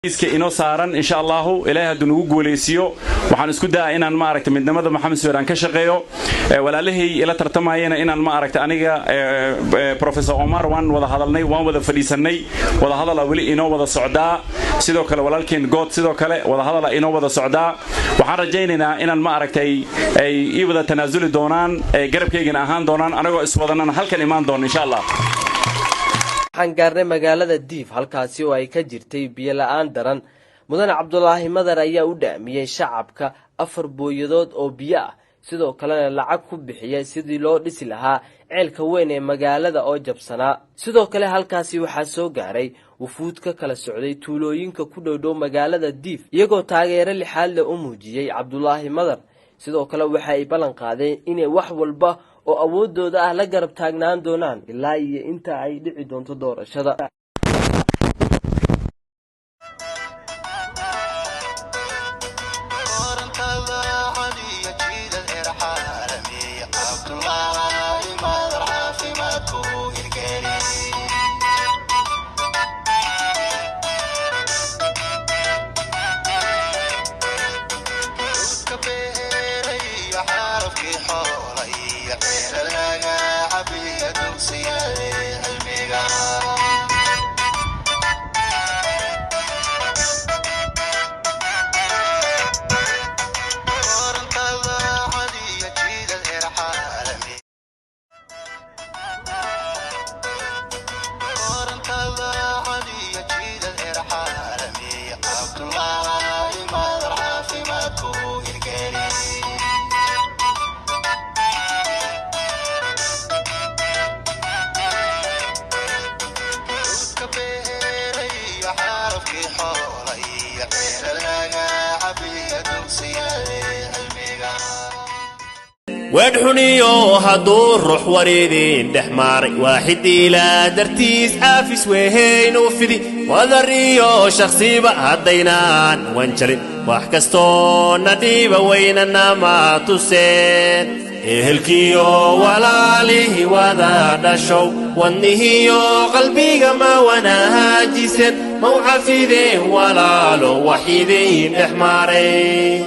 iska inoo saaran insha Allah ilaahay haduu nagu guuleysiyo waxaan isku daa inaan ma aragtay midnimada Maxamed Suweyran ka shaqeeyo walaalahay ila tartamayna inaan ma aragtay aniga Professor Omar waan wada hadalnay waan wada fadhiisanay wada hadal wali inoo wada socdaa sidoo kale walaalkeen good sidoo kale wada hadal inoo wada socdaa waxaan rajaynaynaa inaan ma aragtay ay wada tanaasuli doonaan garabkeygana ahaan doonaan anagoo iswadanana halkan imaan doon insha Allah waxaan gaarnay magaalada Diif halkaasi oo ay ka jirtay biyo la'aan daran mudane Cabdullaahi Madar ayaa u dhaamiyay shacabka 4 booyadood oo biyo ah sidoo kale lacag ku bixiyay sidii loo dhisi lahaa ceelka weyn ee magaalada oo jabsanaa sidoo kale halkaasi waxaa soo gaaray wufuud ka kala socday tuulooyinka ku dhow magaalada Diif iyagoo taageero lixaad leh u muujiyay Cabdullaahi Madar sidoo kale waxa ay ballan qaadeen inay wax walba oo awoodooda ah la garab taagnaan doonaan ilaa iyo inta ay dhici doonto doorashada وادحنيو هدور روح وريدين دحماري واحد إلى درتيس عافس وهين وفدي وذريو شخصي بهدينان وانشرين وحكستون نديب ويننا ما تسين إهلكيو ولا ليه وذا دشو وانهيو قلبي ما وانا هاجسين موحفيدين ولا لو وحيدين دحماري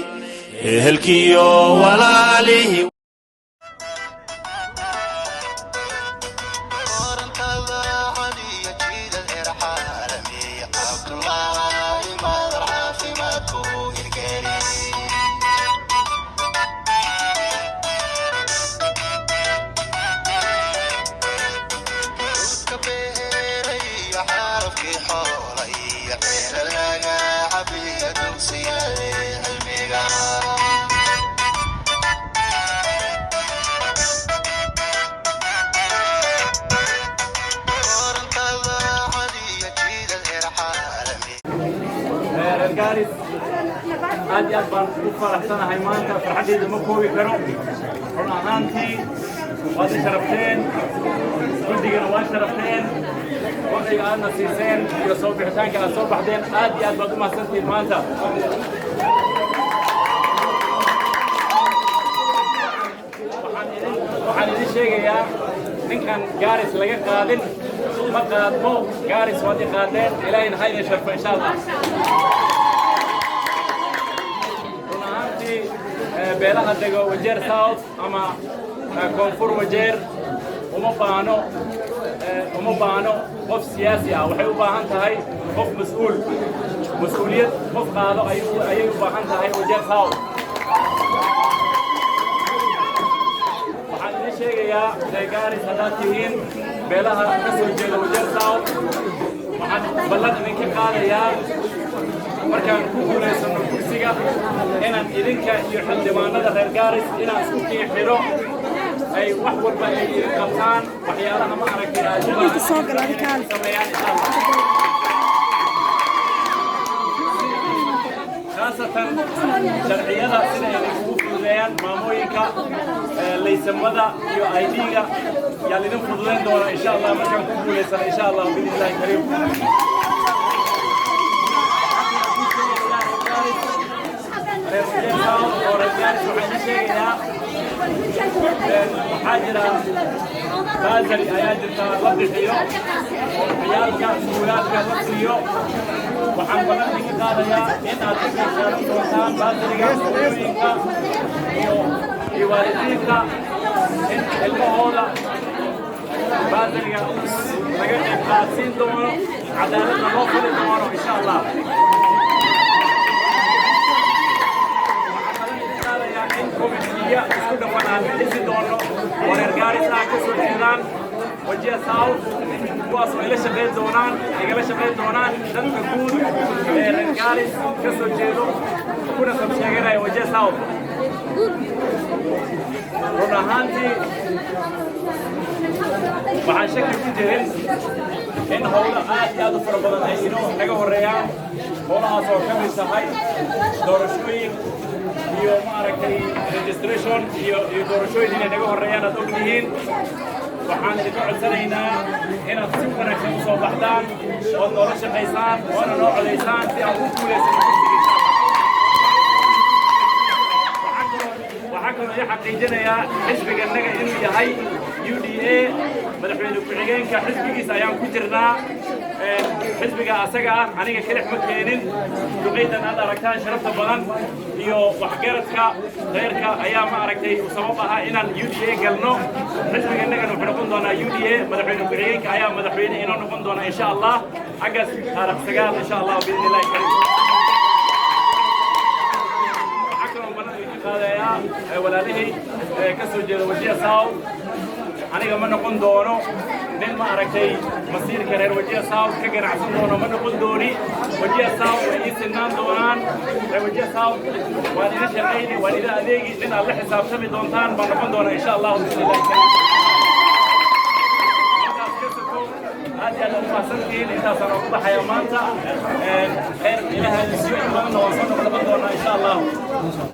إهلكيو ولا ليه هذه أكبر فرح سنة هيمانة فرحتي دمكوي كرو رنا هانتي وهذه شرفتين كل دي جنوان شرفتين وقتي قالنا سيسين يصوب بحسان كلا صوب بعدين هذه أكبر دمها سنتي هيمانة وحن الشيء يا من كان جارس لقى قادم ما قادمو جارس ودي قادين إلى نهاية شرف إن شاء الله beelaha dago wajeer south ama koonfur wajeer uma baano qof siyaasi ah waxay u baahan tahay qof mas'uuliyad qof qaado ayay u baahan tahay wajeer south waxaan idin sheegayaa gaaris haddaad tihiin beelaha ka soo jeeda wajeer south waxaan ballan idinka qaadayaa markaan ku guuleysano kursiga inaan idinka iyo xildhibaanada reer gaaris inaan isku kiixiro ay wax walba ay qabtaan waxyaalaha ma aragtay aad sameeyaan khaasatan sharciyada sida ay ugu fududeeyaan maamooyinka laysamada iyo ID-ga yaa idin fududeyn doona insha Allah markaan ku guuleysano insha Allah billahi kariim حاجرة بازل أيادر تلبحيو وحيالك سولاتك لبسيو waxaan balan idinka qaadayaa in aad ka qeybqaadan doontaan baasiriga hooyooyinka iyo waalidiinta in ilmahooda baasiriga laga qeyb qaadsiin doono cadaaladna loo fuli doono insha allah. كوميديا كل وانا نسي دونو ورجالي ساعة كسر جيران وجه ساوث واصل إلى شغل دونان إلى شغل دونان دم كقول رجالي كسر جيرو كنا سبشيغنا وجه ساوث روناهانتي waxaan shaki ku jirin in howlo aad iyo aad u fara badan ay inoo naga horeeyaan howlahaas oo ka mid tahay doorashooyin iyo maaragtay registration iyo doorashooyin inay naga horeeyaan aad ogtihiin. waxaan idinka codsanaynaa inaad si wanaagsan u soo baxdaan ood noola shaqaysaan oona noo codaysaan si aan u guulaysan waxaa kaloo ii xaqiijinayaa xisbiganaga inuu yahay UDA madaxweyne ku-xigeenka xisbigiisa ayaan ku jirnaa. xisbiga asaga ah aniga kelix ma keenin duqeydan aad aragtaan sharafta badan iyo waxgaradka reerka ayaa ma aragtay sabab ahaa inaan UDA galno. xisbiganagana wuxuu noqon doonaa UDA madaxweyne ku-xigeenka ayaa madaxweyne inoo noqon doona insha allah xaggaas taariikh 9 insha allah biidni illaahi kariim. walaalihii ka soo jeeda wajiya south aniga ma noqon doono nin ma aragtay masiirka reer wajiya south ka ganacsan doono ma noqon dooni. wajiya south way ii sinaan doonaan reer wajiya south waan ila shaqayni waan ila adeegi nin aad la xisaabtami doontaan baan noqon doona insha allahu biidnillahi kariim. aad iyo aad u mahadsantihiin intaasaan ugu baxaya maanta. khayr ilaahay siiyo badanna waan soo noqon doonaa insha allahu.